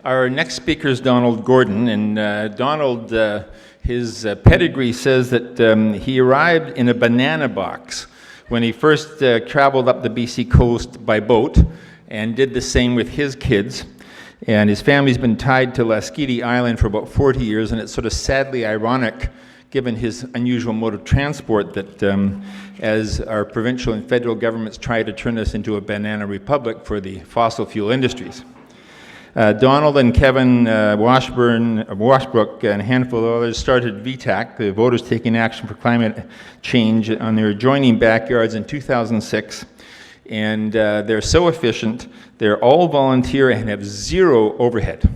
Our next speaker is Donald Gordon, and Donald, his pedigree says that he arrived in a banana box when he first traveled up the BC coast by boat and did the same with his kids. And his family's been tied to Lasqueti Island for about 40 years, and it's sort of sadly ironic, given his unusual mode of transport, that as our provincial and federal governments try to turn us into a banana republic for the fossil fuel industries. Donald and Kevin Washbrook and a handful of others started VTACC, the Voters Taking Action for Climate Change, on their adjoining backyards in 2006. And they're so efficient, they're all volunteer and have zero overhead.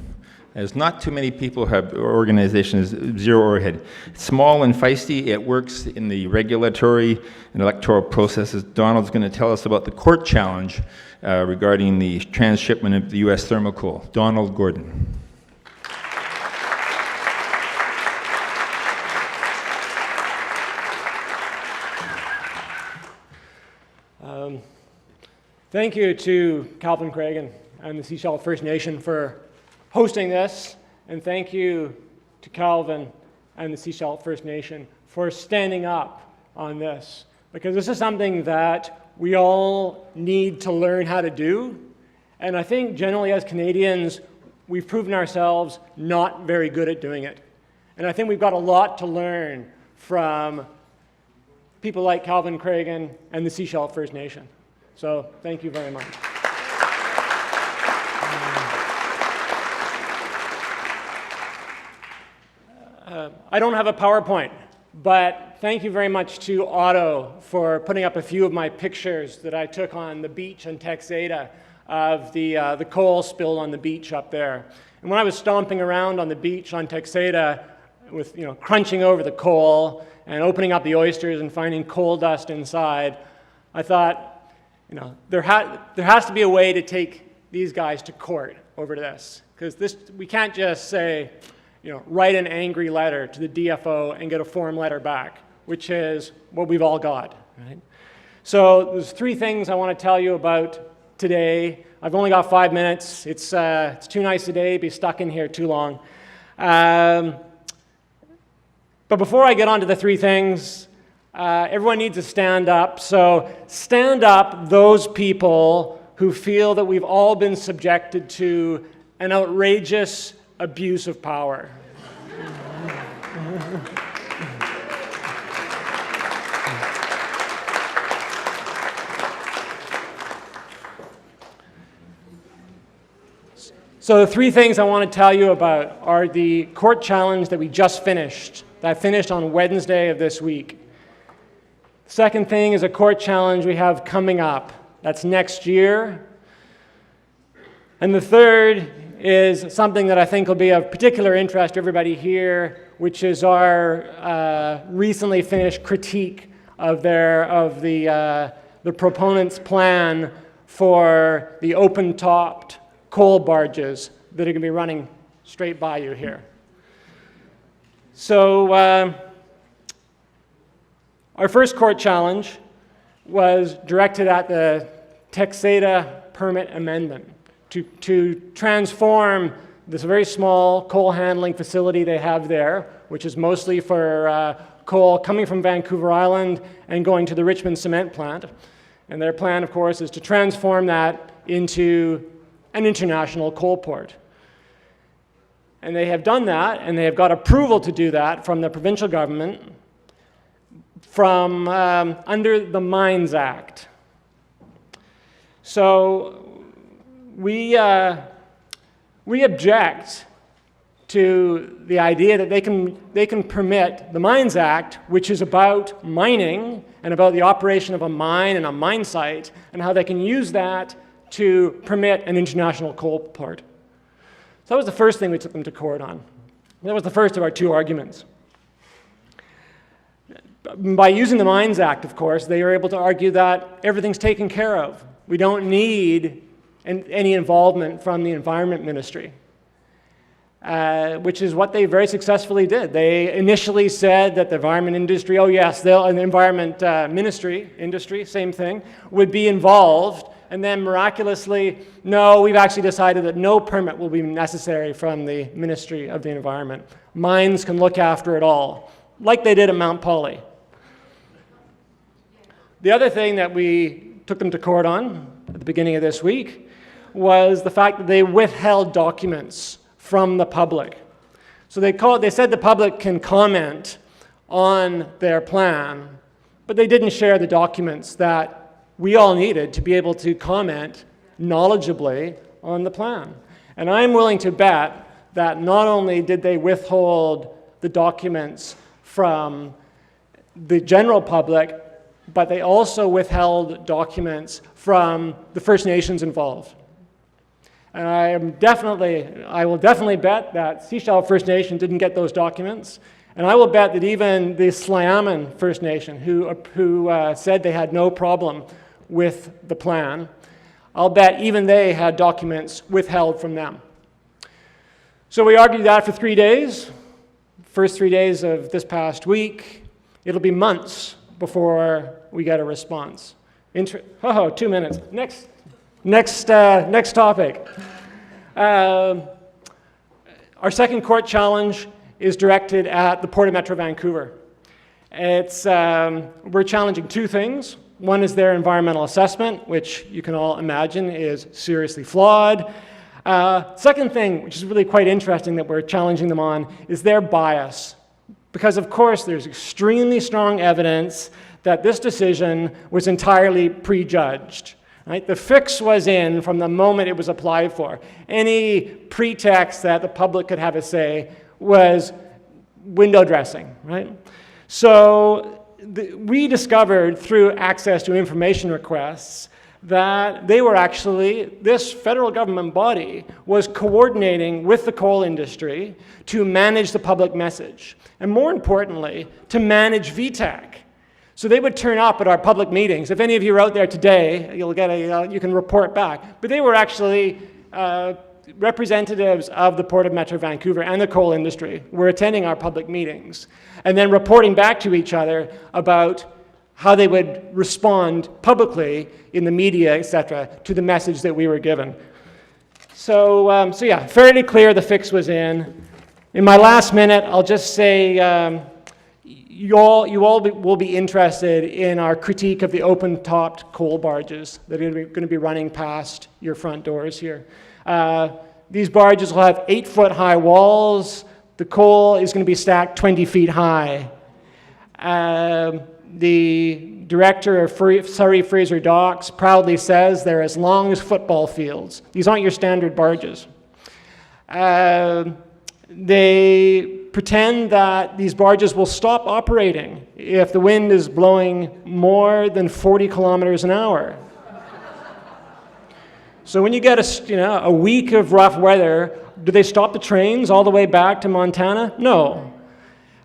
There's not too many people who have organizations, zero overhead. It's small and feisty, it works in the regulatory and electoral processes. Donald's going to tell us about the court challenge regarding the transshipment of the U.S. thermal coal. Donald Gordon. Thank you to Calvin Craigan and the Sechelt First Nation for hosting this, and thank you to Calvin and the Sechelt First Nation for standing up on this, because this is something that we all need to learn how to do, and I think generally as Canadians, we've proven ourselves not very good at doing it. And I think we've got a lot to learn from people like Calvin Craigan and the Sechelt First Nation. So thank you very much. I don't have a PowerPoint, but thank you very much to Otto for putting up a few of my pictures that I took on the beach in Texada of the coal spilled on the beach up there. And when I was stomping around on the beach on Texada with, crunching over the coal and opening up the oysters and finding coal dust inside, I thought, there has to be a way to take these guys to court over this, because we can't just say, write an angry letter to the DFO and get a form letter back, which is what we've all got, right? So there's three things I want to tell you about today. I've only got 5 minutes. It's too nice today to be stuck in here too long. But before I get on to the three things, everyone needs to stand up. So stand up those people who feel that we've all been subjected to an outrageous abuse of power. So the three things I want to tell you about are the court challenge that we just finished, that finished on Wednesday of this week. Second thing is a court challenge we have coming up. That's next year. And the third is something that I think will be of particular interest to everybody here, which is our recently finished critique of the proponents' plan for the open-topped coal barges that are going to be running straight by you here. So our first court challenge was directed at the Texada permit amendment to transform this very small coal handling facility they have there, which is mostly for coal coming from Vancouver Island and going to the Richmond cement plant. And their plan, of course, is to transform that into an international coal port. And they have done that, and they have got approval to do that from the provincial government from under the Mines Act. So we object to the idea that they can permit the Mines Act, which is about mining and about the operation of a mine and a mine site, and how they can use that to permit an international coal port. So that was the first thing we took them to court on. That was the first of our two arguments. By using the Mines Act, of course, they were able to argue that everything's taken care of. We don't need any involvement from the Environment Ministry, which is what they very successfully did. They initially said that the environment industry, oh yes, the environment industry, same thing, would be involved and then miraculously, no, we've actually decided that no permit will be necessary from the Ministry of the Environment. Mines can look after it all, like they did at Mount Polley. The other thing that we took them to court on at the beginning of this week was the fact that they withheld documents from the public. So they said the public can comment on their plan, but they didn't share the documents that we all needed to be able to comment knowledgeably on the plan. And I'm willing to bet that not only did they withhold the documents from the general public, but they also withheld documents from the First Nations involved. And I will definitely bet that Sechelt First Nation didn't get those documents. And I will bet that even the Sliammon First Nation, who said they had no problem with the plan, I'll bet even they had documents withheld from them. So we argued that for 3 days. First 3 days of this past week. It'll be months before we get a response. 2 minutes. Next topic. Our second court challenge is directed at the Port of Metro Vancouver. We're challenging two things. One is their environmental assessment, which you can all imagine is seriously flawed. Second thing, which is really quite interesting that we're challenging them on, is their bias. Because of course there's extremely strong evidence that this decision was entirely prejudged. Right? The fix was in from the moment it was applied for. Any pretext that the public could have a say was window dressing. Right? So we discovered through access to information requests that this federal government body was coordinating with the coal industry to manage the public message, and more importantly, to manage VTACC. So they would turn up at our public meetings. If any of you are out there today, you can report back. But they were actually representatives of the Port of Metro Vancouver and the coal industry were attending our public meetings and then reporting back to each other about how they would respond publicly in the media, etc., to the message that we were given. So yeah, fairly clear the fix was in. In my last minute, I'll just say you all will be interested in our critique of the open-topped coal barges that are going to be running past your front doors here. These barges will have 8-foot-high walls. The coal is going to be stacked 20 feet high. The director of Surrey Fraser Docks proudly says they're as long as football fields. These aren't your standard barges. They pretend that these barges will stop operating if the wind is blowing more than 40 kilometers an hour. So when you get a week of rough weather, do they stop the trains all the way back to Montana? No.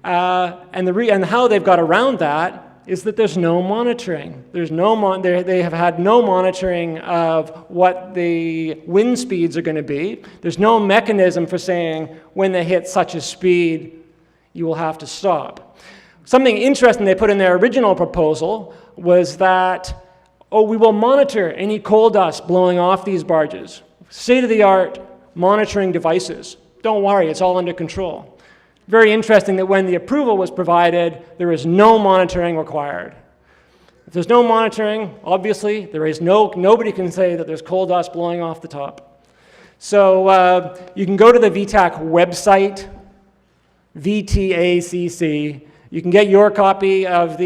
And how they've got around that is that there's no monitoring. They have had no monitoring of what the wind speeds are going to be. There's no mechanism for saying when they hit such a speed, you will have to stop. Something interesting they put in their original proposal was that, we will monitor any coal dust blowing off these barges. State-of-the-art monitoring devices. Don't worry, it's all under control. Very interesting that when the approval was provided, there is no monitoring required. If there's no monitoring, obviously, nobody can say that there's coal dust blowing off the top. So you can go to the VTACC website, VTACC. You can get your copy of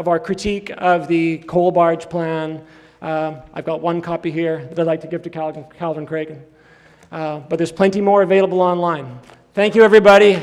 our critique of the coal barge plan. I've got one copy here that I'd like to give to Calvin Craigan. But there's plenty more available online. Thank you, everybody.